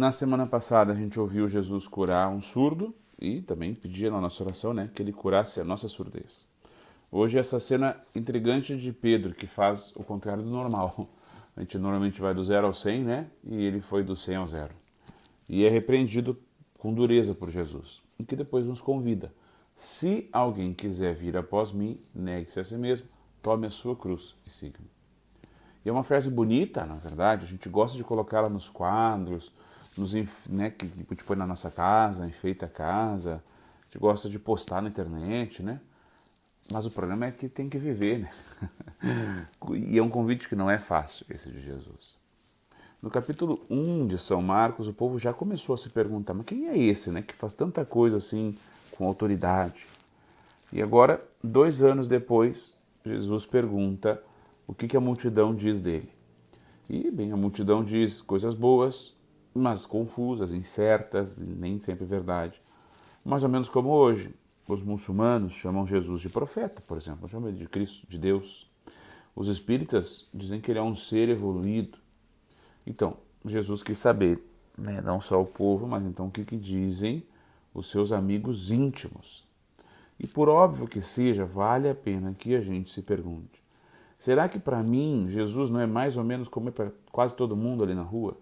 Na semana passada a gente ouviu Jesus curar um surdo e também pedia na nossa oração, né, que ele curasse a nossa surdez. Hoje essa cena intrigante de Pedro, que faz o contrário do normal. A gente normalmente vai do 0 ao 100, né? E ele foi do 100 ao 0. E é repreendido com dureza por Jesus, e que depois nos convida. Se alguém quiser vir após mim, negue-se a si mesmo, tome a sua cruz e siga-me. E é uma frase bonita, na verdade, a gente gosta de colocá-la nos quadros, né, que a gente põe na nossa casa, enfeita a casa, a gente gosta de postar na internet, né? Mas o problema é que tem que viver, né? E é um convite que não é fácil, esse de Jesus. No capítulo 1 de São Marcos, o povo já começou a se perguntar, mas quem é esse, né, que faz tanta coisa assim com autoridade? E agora, 2 anos depois, Jesus pergunta o que a multidão diz dele. E, bem, a multidão diz coisas boas, mas confusas, incertas, e nem sempre verdade. Mais ou menos como hoje. Os muçulmanos chamam Jesus de profeta, por exemplo, chamam ele de Cristo, de Deus. Os espíritas dizem que ele é um ser evoluído. Então, Jesus quis saber, né, não só o povo, mas então o que dizem os seus amigos íntimos. E por óbvio que seja, vale a pena que a gente se pergunte: será que para mim Jesus não é mais ou menos como é para quase todo mundo ali na rua?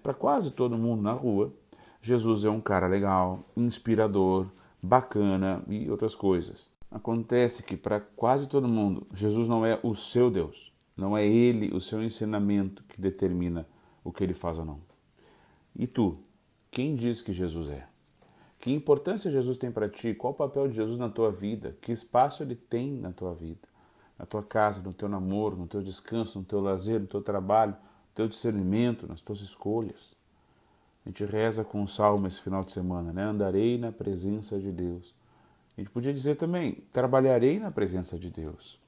Para quase todo mundo na rua, Jesus é um cara legal, inspirador, bacana e outras coisas. Acontece que para quase todo mundo, Jesus não é o seu Deus. Não é ele, o seu ensinamento, que determina o que ele faz ou não. E tu, quem diz que Jesus é? Que importância Jesus tem para ti? Qual o papel de Jesus na tua vida? Que espaço ele tem na tua vida? Na tua casa, no teu namoro, no teu descanso, no teu lazer, no teu trabalho, no teu discernimento, nas tuas escolhas. A gente reza com o salmo esse final de semana, né? Andarei na presença de Deus. A gente podia dizer também, trabalharei na presença de Deus.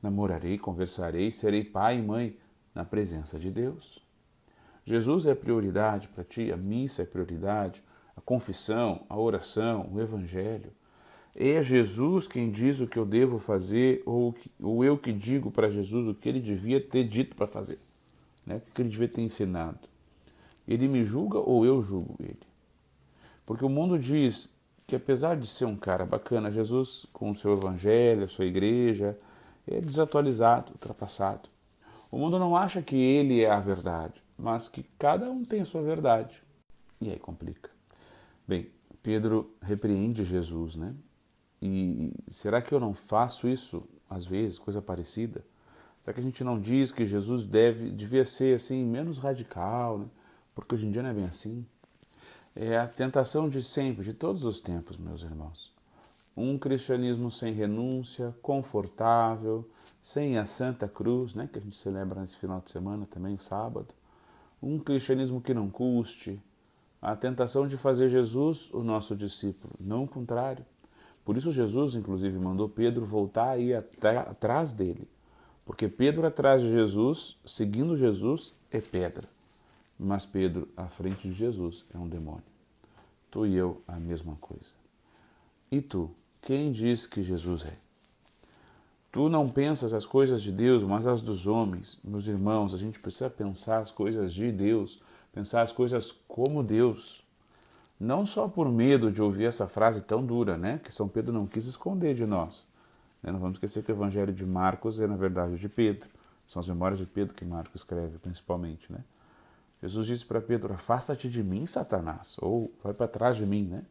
Namorarei, conversarei, serei pai e mãe na presença de Deus. Jesus é prioridade para ti, a missa é prioridade, a confissão, a oração, o evangelho. É Jesus quem diz o que eu devo fazer ou eu que digo para Jesus o que ele devia ter dito para fazer, né? O que ele devia ter ensinado. Ele me julga ou eu julgo ele? Porque o mundo diz que apesar de ser um cara bacana, Jesus, com o seu evangelho, a sua igreja, é desatualizado, ultrapassado. O mundo não acha que ele é a verdade, mas que cada um tem a sua verdade. E aí complica. Bem, Pedro repreende Jesus, né? E será que eu não faço isso, às vezes, coisa parecida? Será que a gente não diz que Jesus devia ser assim, menos radical, né? Porque hoje em dia não é bem assim. É a tentação de sempre, de todos os tempos, meus irmãos. Um cristianismo sem renúncia, confortável, sem a Santa Cruz, né, que a gente celebra nesse final de semana também, sábado. Um cristianismo que não custe. A tentação de fazer Jesus o nosso discípulo, não o contrário. Por isso Jesus, inclusive, mandou Pedro voltar e ir atrás dele. Porque Pedro atrás de Jesus, seguindo Jesus, é pedra. Mas Pedro, à frente de Jesus, é um demônio. Tu e eu, a mesma coisa. E tu, quem diz que Jesus é? Tu não pensas as coisas de Deus, mas as dos homens. Meus irmãos, a gente precisa pensar as coisas de Deus, pensar as coisas como Deus. Não só por medo de ouvir essa frase tão dura, né? Que São Pedro não quis esconder de nós. Não vamos esquecer que o Evangelho de Marcos é, na verdade, o de Pedro. São as memórias de Pedro que Marcos escreve, principalmente, né? Jesus disse para Pedro: afasta-te de mim, Satanás, ou vai para trás de mim, né?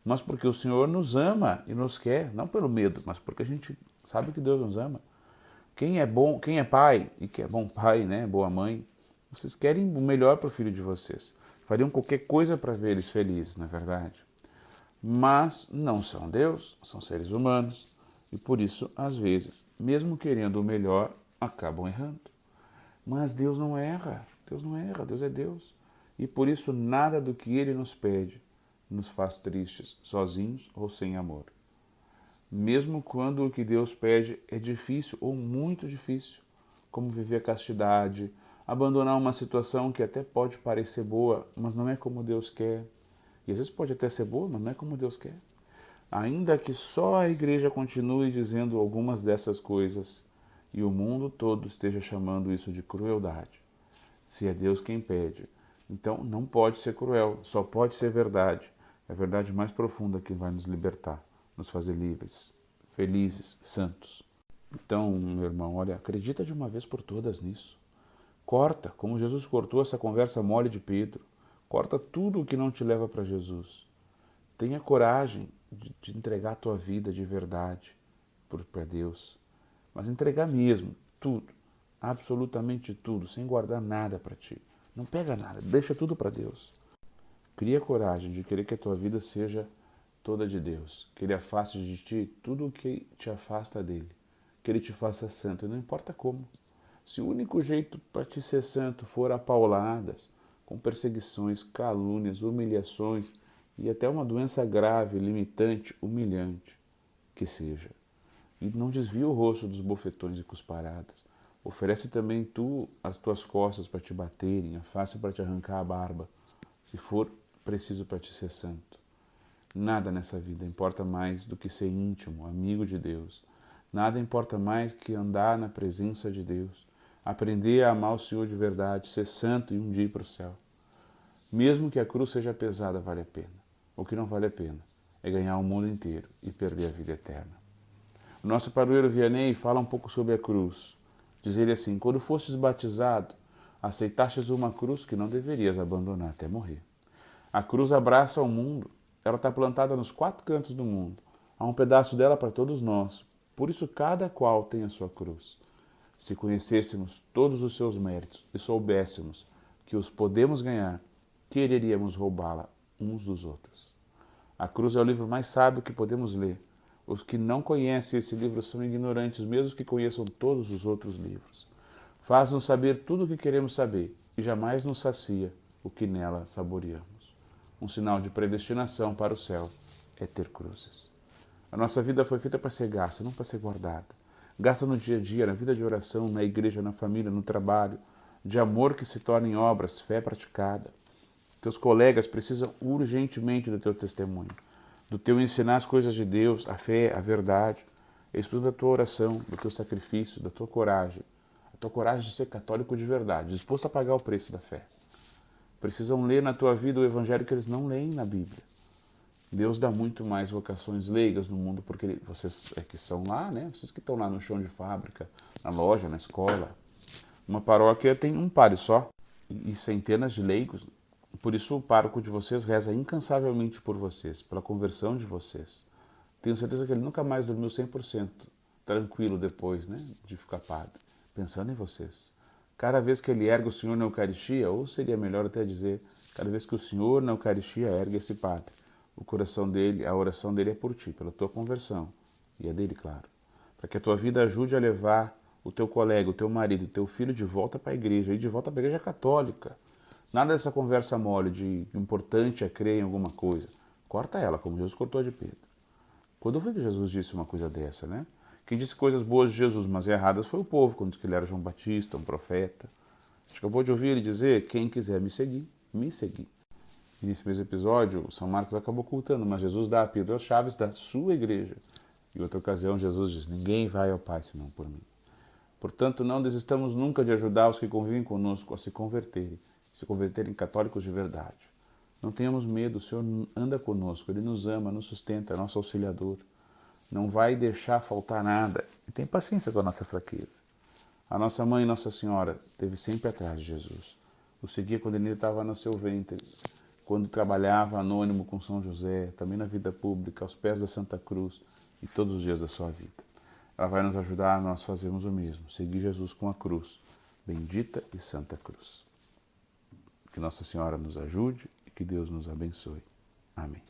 Mas porque o Senhor nos ama e nos quer, não pelo medo, mas porque a gente sabe que Deus nos ama. Quem é bom, quem é pai e que é bom pai, né, boa mãe, vocês querem o melhor para o filho de vocês. Fariam qualquer coisa para ver eles felizes, na verdade. Mas não são Deus, são seres humanos e por isso, às vezes, mesmo querendo o melhor, acabam errando. Mas Deus não erra, Deus não erra, Deus é Deus. E por isso nada do que Ele nos pede nos faz tristes, sozinhos ou sem amor. Mesmo quando o que Deus pede é difícil ou muito difícil, como viver a castidade, abandonar uma situação que até pode parecer boa, mas não é como Deus quer. E às vezes pode até ser boa, mas não é como Deus quer. Ainda que só a igreja continue dizendo algumas dessas coisas e o mundo todo esteja chamando isso de crueldade. Se é Deus quem pede, Então não pode ser cruel, só pode ser verdade. É a verdade mais profunda que vai nos libertar, nos fazer livres, felizes, santos. Então, meu irmão, olha, acredita de uma vez por todas nisso. Corta, como Jesus cortou essa conversa mole de Pedro. Corta tudo o que não te leva para Jesus. Tenha coragem de entregar a tua vida de verdade para Deus. Mas entregar mesmo, tudo, absolutamente tudo, sem guardar nada para ti. Não pega nada, deixa tudo para Deus. Cria coragem de querer que a tua vida seja toda de Deus, que Ele afaste de ti tudo o que te afasta dele, que Ele te faça santo, e não importa como. Se o único jeito para te ser santo for a pauladas, com perseguições, calúnias, humilhações e até uma doença grave, limitante, humilhante, que seja. E não desvia o rosto dos bofetões e cusparadas. Oferece também tu as tuas costas para te baterem, a face para te arrancar a barba, se for preciso para te ser santo. Nada nessa vida importa mais do que ser íntimo, amigo de Deus. Nada importa mais que andar na presença de Deus, aprender a amar o Senhor de verdade, ser santo e um dia ir para o céu. Mesmo que a cruz seja pesada, vale a pena. O que não vale a pena é ganhar o mundo inteiro e perder a vida eterna. O nosso padroeiro Vianney fala um pouco sobre a cruz. Diz ele assim: quando fostes batizado, aceitastes uma cruz que não deverias abandonar até morrer. A cruz abraça o mundo. Ela está plantada nos 4 cantos do mundo. Há um pedaço dela para todos nós. Por isso cada qual tem a sua cruz. Se conhecêssemos todos os seus méritos e soubéssemos que os podemos ganhar, quereríamos roubá-la uns dos outros. A cruz é o livro mais sábio que podemos ler. Os que não conhecem esse livro são ignorantes, mesmo que conheçam todos os outros livros. Faz-nos saber tudo o que queremos saber e jamais nos sacia o que nela saboreamos. Um sinal de predestinação para o céu é ter cruzes. A nossa vida foi feita para ser gasta, não para ser guardada. Gasta no dia a dia, na vida de oração, na igreja, na família, no trabalho, de amor que se torna em obras, fé praticada. Teus colegas precisam urgentemente do teu testemunho, do teu ensinar as coisas de Deus, a fé, a verdade. Eles precisam da tua oração, do teu sacrifício, da tua coragem. A tua coragem de ser católico de verdade, disposto a pagar o preço da fé. Precisam ler na tua vida o evangelho que eles não leem na Bíblia. Deus dá muito mais vocações leigas no mundo, porque vocês é que são lá, né? Vocês que estão lá no chão de fábrica, na loja, na escola. Uma paróquia tem um padre só e centenas de leigos. Por isso o pároco de vocês reza incansavelmente por vocês, pela conversão de vocês. Tenho certeza que ele nunca mais dormiu 100% tranquilo depois, né, de ficar padre, pensando em vocês. Cada vez que ele ergue o Senhor na Eucaristia, ou seria melhor até dizer, cada vez que o Senhor na Eucaristia ergue esse padre, o coração dele, a oração dele é por ti, pela tua conversão, e a dele, claro. Para que a tua vida ajude a levar o teu colega, o teu marido, o teu filho de volta para a igreja, e de volta para a igreja católica. Nada dessa conversa mole de importante é crer em alguma coisa. Corta ela, como Jesus cortou a de Pedro. Quando foi que Jesus disse uma coisa dessa, né? Quem disse coisas boas de Jesus, mas erradas, foi o povo, quando disse que ele era João Batista, um profeta. A gente acabou de ouvir ele dizer: quem quiser me seguir, me seguir. E nesse mesmo episódio, São Marcos acabou ocultando, mas Jesus dá a Pedro as chaves da sua igreja. Em outra ocasião, Jesus diz: ninguém vai ao Pai senão por mim. Portanto, não desistamos nunca de ajudar os que convivem conosco a se converterem católicos de verdade. Não tenhamos medo, o Senhor anda conosco, Ele nos ama, nos sustenta, é nosso auxiliador. Não vai deixar faltar nada. E tem paciência com a nossa fraqueza. A nossa mãe, Nossa Senhora, esteve sempre atrás de Jesus. O seguia quando ele estava no seu ventre, quando trabalhava anônimo com São José, também na vida pública, aos pés da Santa Cruz e todos os dias da sua vida. Ela vai nos ajudar a nós fazermos o mesmo, seguir Jesus com a cruz, bendita e santa cruz. Que Nossa Senhora nos ajude e que Deus nos abençoe. Amém.